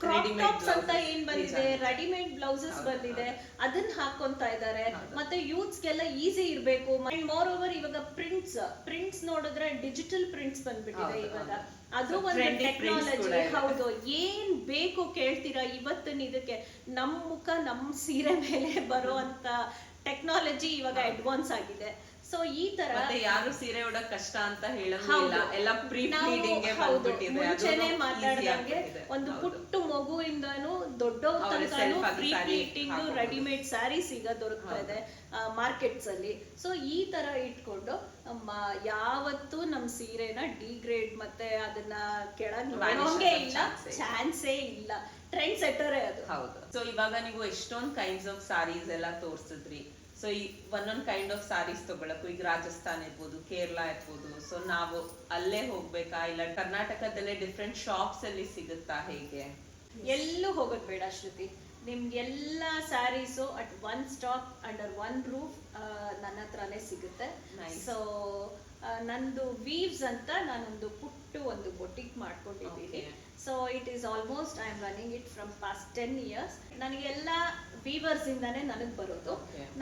ಕ್ರಾಪ್ ಟಾಪ್ಸ್ ಅಂತ ಏನ್ ಬಂದಿದೆ, ರೆಡಿಮೇಡ್ ಬ್ಲೌಸಸ್ ಬಂದಿದೆ, ಅದನ್ನ ಹಾಕೊಂತ ಇದ್ದಾರೆ. ಮತ್ತೆ ಯೂತ್ಸ್ ಗೆಲ್ಲ ಈಸಿ ಇರ್ಬೇಕು. ಮೋರ್ ಓವರ್ ಇವಾಗ ಪ್ರಿಂಟ್ಸ್ ನೋಡಿದ್ರೆ ಡಿಜಿಟಲ್ ಪ್ರಿಂಟ್ಸ್ ಬಂದ್ಬಿಟ್ಟಿದೆ ಇವಾಗ. ಅದು ಒಂದು ಟೆಕ್ನಾಲಜಿ. ಹೌದು, ಏನ್ ಬೇಕು ಕೇಳ್ತೀರಾ ಇವತ್ತಿನ ಇದಕ್ಕೆ ನಮ್ ಮುಖ ನಮ್ ಸೀರೆ ಮೇಲೆ ಬರುವಂತ ಟೆಕ್ನಾಲಜಿ ಇವಾಗ ಅಡ್ವಾನ್ಸ್ ಆಗಿದೆ. ಸೊ ಈ ತರ ಯಾರು ಸೀರೆ ಉಡಕ್ ಕಷ್ಟ ಅಂತ ಹೇಳಂಗಿಲ್ಲ, ಎಲ್ಲ ಪ್ರೀ ಪ್ಲೀಡಿಂಗ್ ಗೆ ಬಂದ್ಬಿಟ್ಟಿದೆ. ಮುಂಚೆನೆ ಮಾತಾಡ್ದಂಗೆ ಒಂದು ಪುಟ್ಟ ಮಗುವಿಂದಾನು ದೊಡ್ಡವ್ರ ತನಕನು ಪ್ರೀ ಪ್ಲೀಟಿಂಗ್ ರೆಡಿಮೇಡ್ ಸ್ಯಾರೀಸ್ ಈಗ ದೊರಕ್ತಾ ಇದೆ ಮಾರ್ಕೆಟ್ಸ್ ಅಲ್ಲಿ. ಸೊ ಈ ತರ ಇಟ್ಕೊಂಡು ಯಾವತ್ತೂ ನಮ್ ಸೀರೆನ ಡಿಗ್ರೇಡ್ ಮತ್ತೆ ಅದನ್ನ ಕೆಳಗೆ ಇಲ್ಲ, ಚಾನ್ಸೇ ಇಲ್ಲ. ಟ್ರೆಂಡ್ ಸೆಟ್ಟರೇ ಅದು. ಹೌದು. ಸೊ ಇವಾಗ ನೀವು ಎಷ್ಟೊಂದ್ ಕೈಂಡ್ಸ್ ಆಫ್ ಸಾರೀಸ್ ಎಲ್ಲ ತೋರ್ಸಿದ್ರಿ. ಸೊ ಈ ಒಂದೊಂದ್ ಕೈಂಡ್ ಆಫ್ ಸಾರೀಸ್ ತಗೊಳಕು ಈಗ ರಾಜಸ್ಥಾನ್ ಇರ್ಬೋದು, ಕೇರಳ ಇರ್ಬೋದು, ಸೊ ನಾವು ಅಲ್ಲೇ ಹೋಗ್ಬೇಕಾ ಇಲ್ಲ ಕರ್ನಾಟಕದಲ್ಲೇ ಡಿಫ್ರೆಂಟ್ ಶಾಪ್ಸ್ ಅಲ್ಲಿ ಸಿಗುತ್ತಾ, ಹೇಗೆ? ಎಲ್ಲೂ ಹೋಗೋದ್ ಬೇಡ ಶ್ರುತಿ, ನಿಮ್ಗೆಲ್ಲಾ saris at one stop under one roof ನನ್ನ ಹತ್ರನೇ ಸಿಗುತ್ತೆ. ಸೊ ನಂದು ವೀವ್ಸ್ ಅಂತ ನಾನೊಂದು ಪುಟ್ಟು ಒಂದು ಬೊಟಿಕ್ ಮಾಡ್ಕೊಂಡಿದ್ದೀನಿ. So it is almost I am running it from past 10 years. ನನಗೆಲ್ಲ ವೀವರ್ಸ್ ಇಂದಾನೆ ನನಗೆ ಬರೋದು.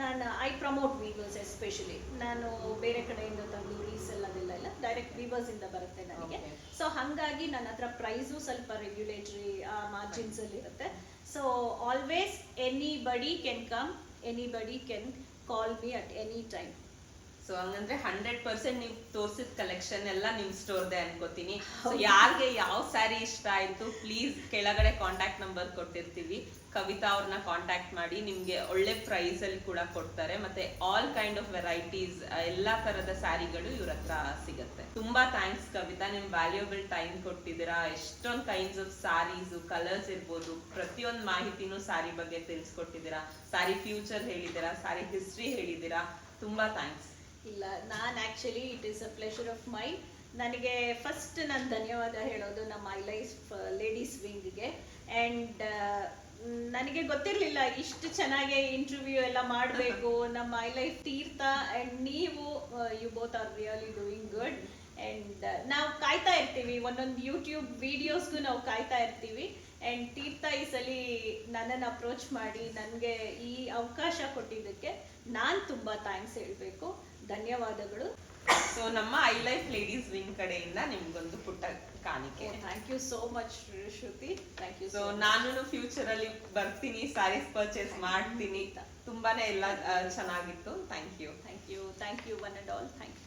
ನಾನು ಐ ಪ್ರಮೋಟ್ ವೀವರ್ಸ್ ಎಸ್ಪೆಷಲಿ. ನಾನು ಬೇರೆ ಕಡೆಯಿಂದ ತಂದು ರೀಸೆಲ್ ಅದೆಲ್ಲ ಇಲ್ಲ, ಡೈರೆಕ್ಟ್ ವೀವರ್ಸ್ ಇಂದ ಬರುತ್ತೆ ನನಗೆ. ಸೊ ಹಂಗಾಗಿ ನನ್ನ ಹತ್ರ ಪ್ರೈಸು ಸ್ವಲ್ಪ ರೆಗ್ಯುಲೇಟರಿ ಮಾರ್ಜಿನ್ಸ್ ಅಲ್ಲಿ ಇರುತ್ತೆ. So always anybody can come, anybody can call me at any time. So ಹಂಗಂದ್ರೆ 100% ನೀವು ತೋರ್ಸಿದ ಕಲೆಕ್ಷನ್ ಎಲ್ಲ ನಿಮ್ ಸ್ಟೋರ್ದೆ ಅನ್ಕೋತೀನಿ. ಸೊ ಯಾರಿಗೆ ಯಾವ ಸ್ಯಾರಿ ಇಷ್ಟ ಆಯ್ತು ಪ್ಲೀಸ್ ಕೆಳಗಡೆ ಕಾಂಟ್ಯಾಕ್ಟ್ ನಂಬರ್ ಕೊಟ್ಟಿರ್ತೀವಿ, ಕವಿತಾ ಅವ್ರನ್ನ ಕಾಂಟ್ಯಾಕ್ಟ್ ಮಾಡಿ. ನಿಮ್ಗೆ ಒಳ್ಳೆ ಪ್ರೈಸ್ ಅಲ್ಲಿ ಕೂಡ ಕೊಡ್ತಾರೆ. ಮತ್ತೆ ಆಲ್ ಕೈಂಡ್ ಆಫ್ ವೆರೈಟೀಸ್ ಎಲ್ಲಾ ತರದ ಸ್ಯಾರಿಗಳು ಇವ್ರ ಹತ್ರ ಸಿಗುತ್ತೆ. ತುಂಬಾ ಥ್ಯಾಂಕ್ಸ್ ಕವಿತಾ, ನಿಮ್ ವ್ಯಾಲ್ಯೂಬಲ್ ಟೈಮ್ ಕೊಟ್ಟಿದ್ದೀರಾ. ಎಷ್ಟೊಂದ್ ಕೈಂಡ್ಸ್ ಆಫ್ ಸ್ಯಾರೀಸ್, ಕಲರ್ಸ್ ಇರ್ಬೋದು, ಪ್ರತಿಯೊಂದು ಮಾಹಿತಿನೂ ಸ್ಯಾರಿ ಬಗ್ಗೆ ತಿಳಿಸ್ಕೊಟ್ಟಿದ್ದೀರಾ. ಸ್ಯಾರಿ ಫ್ಯೂಚರ್ ಹೇಳಿದ್ದೀರಾ, ಸ್ಯಾರಿ ಹಿಸ್ಟ್ರಿ ಹೇಳಿದ್ದೀರಾ. ತುಂಬಾ ಥ್ಯಾಂಕ್ಸ್. ಇಲ್ಲ, ನಾನು actually it is a pleasure of my. ನನಗೆ ಫಸ್ಟ್ ನಾನು ಧನ್ಯವಾದ ಹೇಳೋದು ನಮ್ಮ ಐ ಲೈಫ್ ಲೇಡೀಸ್ ವಿಂಗ್ಗೆ. ಆ್ಯಂಡ್ ನನಗೆ ಗೊತ್ತಿರಲಿಲ್ಲ ಇಷ್ಟು ಚೆನ್ನಾಗಿ ಇಂಟರ್ವ್ಯೂ ಎಲ್ಲ ಮಾಡಬೇಕು. ನಮ್ಮ ಐ ಲೈಫ್ ತೀರ್ಥ ಆ್ಯಂಡ್ ನೀವು you both are really doing good. And ನಾವು ಕಾಯ್ತಾ ಇರ್ತೀವಿ, ಒಂದೊಂದು ಯೂಟ್ಯೂಬ್ ವಿಡಿಯೋಸ್ಗೂ ನಾವು ಕಾಯ್ತಾ ಇರ್ತೀವಿ. ಆ್ಯಂಡ್ ತೀರ್ಥ ಈ ಸಲ ನನ್ನನ್ನು ಅಪ್ರೋಚ್ ಮಾಡಿ ನನಗೆ ಈ ಅವಕಾಶ ಕೊಟ್ಟಿದ್ದಕ್ಕೆ ನಾನು ತುಂಬ ಥ್ಯಾಂಕ್ಸ್ ಹೇಳಬೇಕು. ಧನ್ಯವಾದಗಳು. ಸೊ ನಮ್ಮ ಐ ಲೈಫ್ ಲೇಡೀಸ್ ವಿಂಗ್ ಕಡೆಯಿಂದ ನಿಮ್ಗೊಂದು ಪುಟ್ಟ ಕಾಣಿಕೆ. Thank you so much Shruti, thank you. So ನಾನು ಫ್ಯೂಚರ್ ಅಲ್ಲಿ ಬರ್ತೀನಿ, ಸ್ಯಾರೀಸ್ ಪರ್ಚೇಸ್ ಮಾಡ್ತೀನಿ. ತುಂಬಾನೇ ಎಲ್ಲ ಚೆನ್ನಾಗಿತ್ತು. Thank you. Thank you, thank you one and all. Thank you.